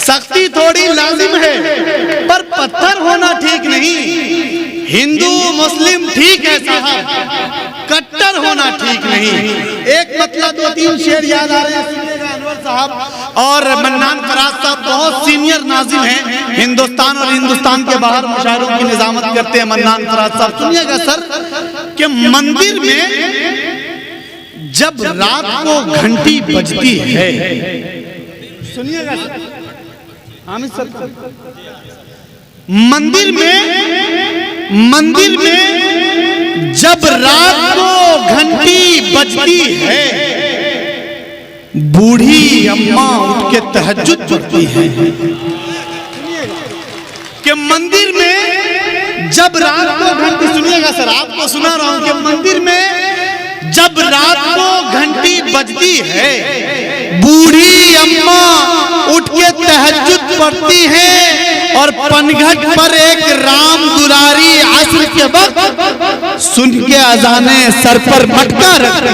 सख्ती थोड़ी लाजिम है पर पत्थर होना ठीक नहीं। हिंदू मुस्लिम ठीक है साहब, कट्टर होना ठीक नहीं। एक मतलब 2-3 शेर याद आ रहे हैं अनवर साहब और मन्नान फराज साहब, बहुत सीनियर नाजिम हैं हिंदुस्तान और हिंदुस्तान के बाहर मुशायरों की निजामत करते हैं मन्नान फराज साहब। सुनिएगा सर कि मंदिर में जब रात को घंटी बजती है, सुनिएगा सर, हामिद सर, मंदिर में जब रात को घंटी बजती है, बूढ़ी अम्मा उठ के तहज्जुद पढ़ती है। कि मंदिर में जब रात को घंटी, सुनिएगा सर, आपको सुना रहा हूं कि मंदिर में जब रात को घंटी बजती है, बूढ़ी अम्मा उठ के तहज्जुद पढ़ती है और पनघट पर एक राम दुलारी असर के वक्त सुन के अजाने सर पर मटका रखती।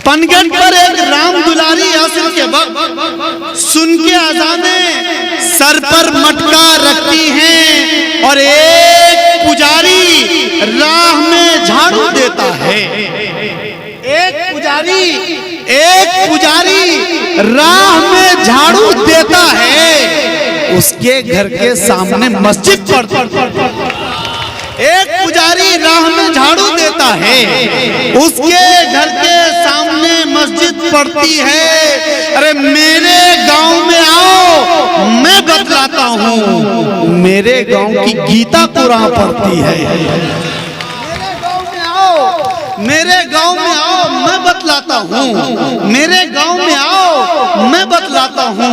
पनघट पर एक राम दुलारी असर के वक्त सुन के अजाने सर पर मटका रखती हैं और एक पुजारी राह में झाड़ू देता है। एक पुजारी राह में झाड़ू देता है, उसके घर के सामने मस्जिद पड़ती। एक पुजारी राह में झाड़ू देता है, उसके घर के सामने मस्जिद पड़ती है। अरे मेरे गांव में आओ, मैं बतलाता हूँ, मेरे गांव की गीता कुरान पढ़ती है। मेरे गांव में आओ, मैं बतलाता हूँ, मेरे गांव में आओ, मैं बतलाता हूँ,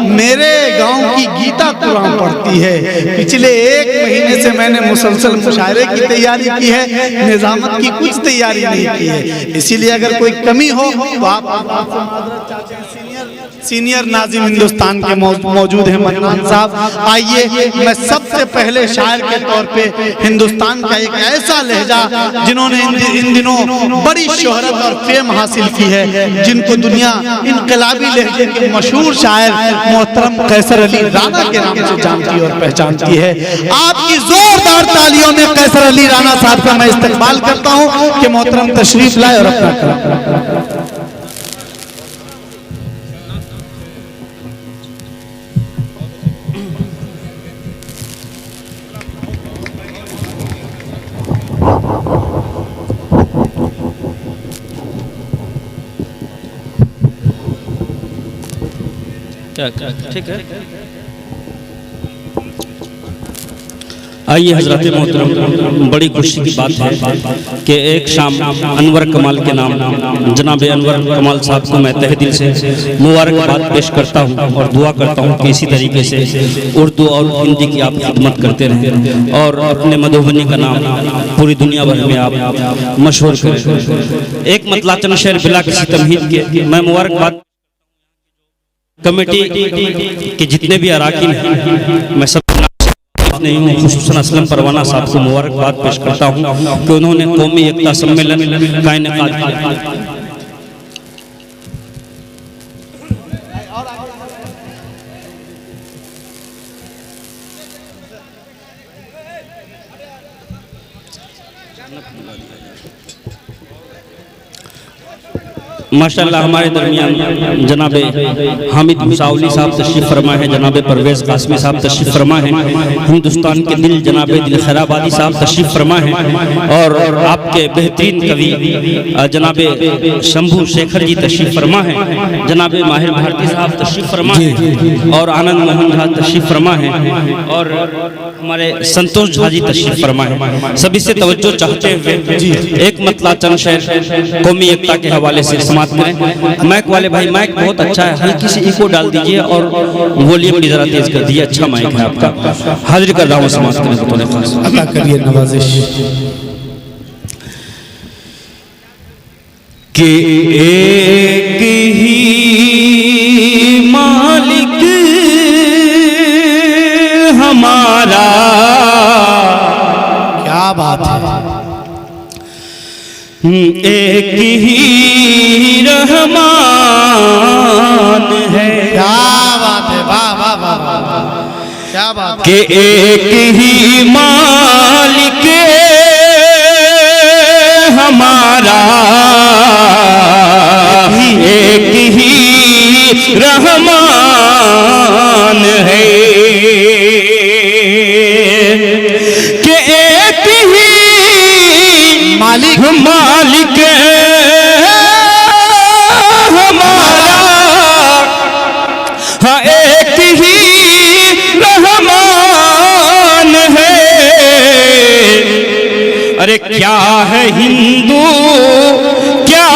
मेरे गांव की गीता कुरान पढ़ती है। पिछले 1 महीने से मैंने मुसलसल मुशायरे की तैयारी की है, निजामत की कुछ तैयारी नहीं की है। इसीलिए अगर कोई कमी हो तो आप सीनियर नाजिम हिंदुस्तान के मौजूद हैं मन्नान साहब। आइए, मैं सबसे पहले शायर के तौर पे हिंदुस्तान का एक ऐसा लहजा जिन्होंने इन दिनों बड़ी शोहरत और फेम हासिल की है, जिनको दुनिया इनकलाबी लहजे के मशहूर शायर मोहतरम कैसर अली राणा के नाम से जानती और पहचानती है। आपकी जोरदार तालियों में कैसर अली राणा साहब का मैं इस्तकबाल करता हूँ कि मोहतरम तशरीफ लाए और अपना ठीक है। आइए हजरत मोहतरम, बड़ी खुशी की बात है कि एक शाम अनवर कमाल के नाम जनाब अनवर कमाल साहब को मैं तहे दिल से मुबारकबाद पेश करता हूं और दुआ करता हूं कि इसी तरीके से उर्दू और हिंदी की आप खिदमत करते रहें और अपने मधुबनी का नाम पूरी दुनिया भर में आप मशहूर करें। एक मतला चंद शेर बिला किसी तमहीद के मैं मुबारकबाद कमेटी के जितने भी अराकीन हैं, मैं सब नहीं हूँ, खुसूसन असलम परवाना साहब को मुबारकबाद पेश करता हूँ कि उन्होंने कौमी एकता सम्मेलन का इनेकाद किया। माशाअल्लाह हमारे दरमियान जनाबे हामिद मुसावली साहब तशरीफ फरमा है, जनाबे परवेज कासमी साहब तशरीफ फरमा है, हिंदुस्तान के दिल जनाबे दिल खैराबादी साहब तशरीफ फरमा है और आपके बेहतरीन कवि जनाबे शंभू शेखर जी तशरीफ फरमा है, जनाबे माहिर भारती साहब तशरीफ फरमा है और आनंद मोहन झा तशरीफ फरमा है और हमारे संतोष झा जी तशरीफ फरमा है। सभी से तवज्जो चाहते हुए एक मतला चंद शेर कौमी एकता के हवाले से समाप्त करें। माइक वाले भाई, माइक बहुत अच्छा है, हल्की सी इको डाल दीजिए और वॉल्यूम भी जरा तेज कर दीजिए। अच्छा माइक है आपका, हाजिर कर रहा हूँ समाप्त करें तो अता करिए नवाजिश कि एक ही मालिक हमारा। क्या बात है, एक ही रहमान है। क्या बात कि एक ही मालिक हमारा, एक ही रहमान है, कि एक ही मालिक मालिक हमारा, हाँ एक ही रहमान है। अरे क्या है हिंदू क्या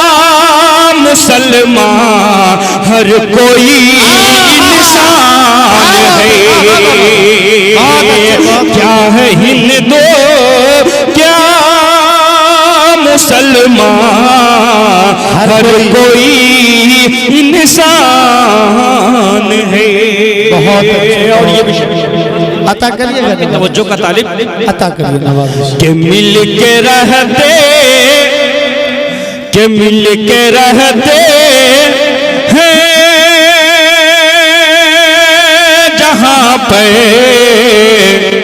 मुसलमान, हर कोई इंसान है। क्या है हिंदू क्या मुसलमान, हर कोई इंसान है। बहुत और ये विषय अता करिएगा, तवज्जो का तालिब अता करिए नवाज। के मिल के रहते, के मिल के रहते हैं जहाँ पे,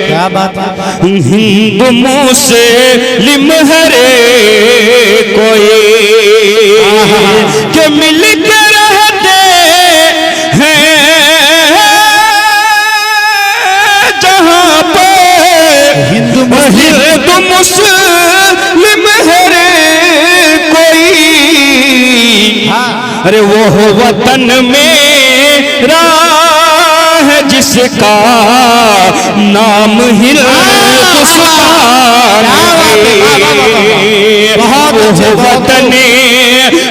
क्या बात है, हिंदू मुस्लिम हरे कोई, के मिल के रहते हैं जहाँ पे, हिंदू मुस्लिम हरे कोई। अरे वो हो वतन मेरा है जिसका नाम हिंदुस्तान है, वो हो वतन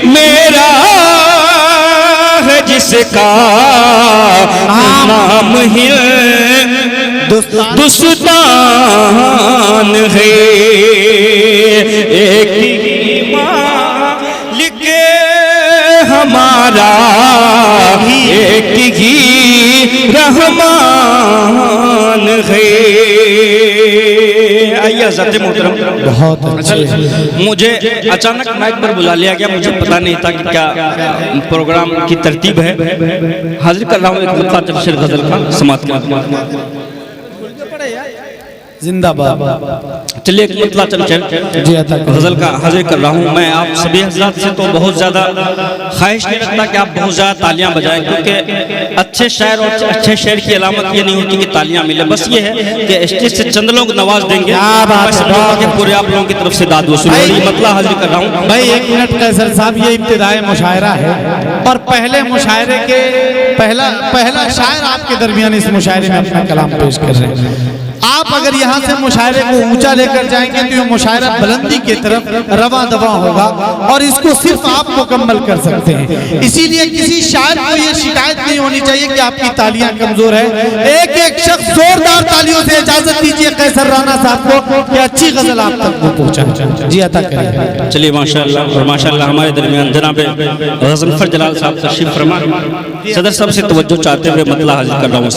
मेरा है जिसका नाम हिंदुस्तान है। एक ही मालिक हमारा, एक ही रहमान है। आइए हज़रत मोहतरम, बहुत अच्छे। मुझे अचानक माइक पर बुला लिया गया, मुझे पता नहीं था कि क्या प्रोग्राम की तरतीब है। हाजिर कर रहा हूँ एक मुतला शेर गजल का समात का। जिंदाबाद। चलिए एक मुतला शेर गजल का हाजिर कर रहा हूँ। मैं आप सभी हज़रात से तो बहुत ज़्यादा ख्वाहिश नहीं रखता कि आप बहुत ज़्यादा तालियां बजाएं, क्योंकि अच्छे शायर और अच्छे शेर की अलामत ये नहीं होती कि तालियां मिले। बस ये है कि स्टेज से चंद लोग नवाज देंगे, पूरे आप लोगों की तरफ से दाद वसूली। मतला हाजिर कर रहा हूँ भाई। 1 मिनट कैसर साहब, ये इब्तिदाई मुशायरा है और पहले मुशायरे के पहला शायर आपके दरमियान इस मुशायरे में अपना कलाम पेश कर रहे हैं। आप अगर यहाँ से मुशायरे को ऊंचा लेकर जाएंगे तो ये मुशायरा बुलंदी की तरफ रवा दवा होगा और इसको सिर्फ आप मुकम्मल कर सकते हैं। इसीलिए किसी शायर को ये शिकायत नहीं होनी चाहिए कि आपकी तालियां कमजोर है। एक एक शख्स जोरदार तालियों से इजाजत दीजिए कैसर राना साहब को कि अच्छी गजल आप तक वो पहुंचा। जी अता करिए। चलिए माशाअल्लाह। और माशाअल्लाह हमारे दरमियान जनाब ग़ज़नफ़र जलाल साहब तशरीफ़ फरमा। सदर साहब से तवज्जो चाहते हुए मतला हाजिर कर रहा हूँ।